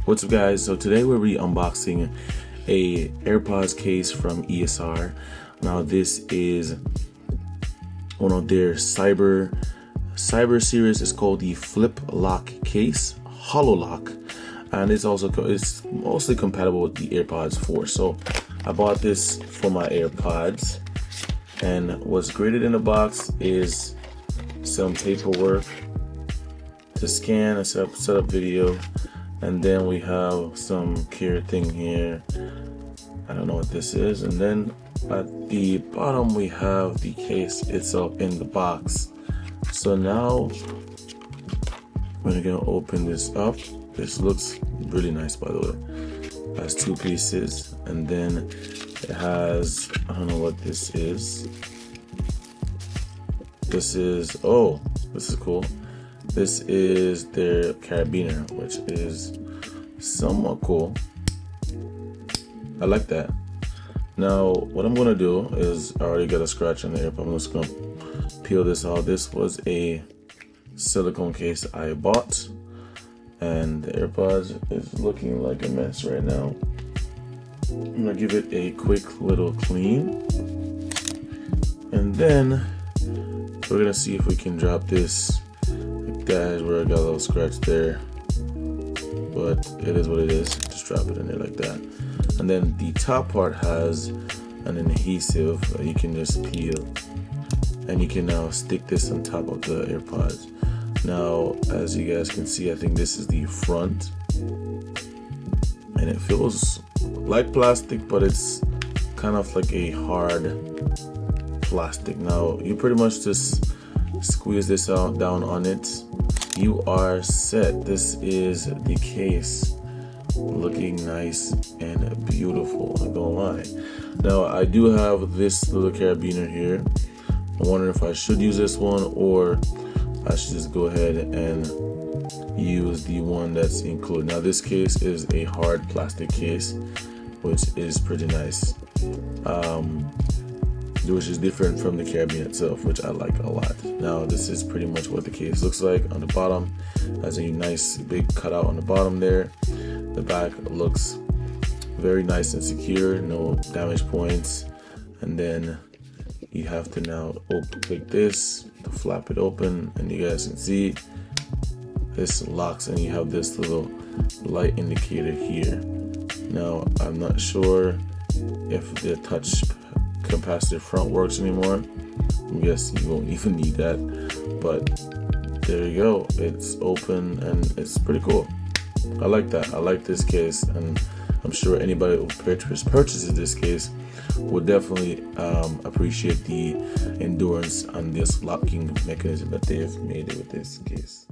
What's up, guys? So today we'll be unboxing a AirPods case from ESR. Now this is one of their cyber series. It's called the fliplok case, hollow lock, and it's mostly compatible with the AirPods 4. So I bought this for my AirPods, and what's graded in the box is some paperwork to scan and set up video. And then we have some care thing here. I don't know what this is. And then at the bottom we have the case itself in the box. So now we're gonna open this up. This looks really nice, by the way. It has two pieces, and then it has, I don't know what this is. This is cool. This is their carabiner, which is somewhat cool. I like that. Now, what I'm gonna do is, I already got a scratch on the AirPod. I'm just gonna peel this out. This was a silicone case I bought, and the AirPods is looking like a mess right now. I'm gonna give it a quick little clean, and then we're gonna see if we can drop this. Guys, where I got a little scratch there, but it is what it is. Just drop it in there like that. And then the top part has an adhesive that you can just peel, and you can now stick this on top of the AirPods. Now, as you guys can see, I think this is the front, and it feels like plastic, but it's kind of like a hard plastic. Now, you pretty much just squeeze this out down on it. You are set. This is the case, looking nice and beautiful, I don't lie. Now I do have this little carabiner here. I wonder if I should use this one, or I should just go ahead and use the one that's included. Now this case is a hard plastic case, which is pretty nice, which is different from the carabiner itself, which I like a lot. Now this is pretty much what the case looks like. On the bottom has a nice big cutout on the bottom there. The back looks very nice and secure, no damage points. And then you have to now click this to flap it open, and you guys can see this locks, and you have this little light indicator here. Now I'm not sure if the touch capacitive front works anymore. I guess you won't even need that, but there you go. It's open and it's pretty cool. I like that. I like this case, and I'm sure anybody who purchases this case will definitely appreciate the endurance on this locking mechanism that they have made with this case.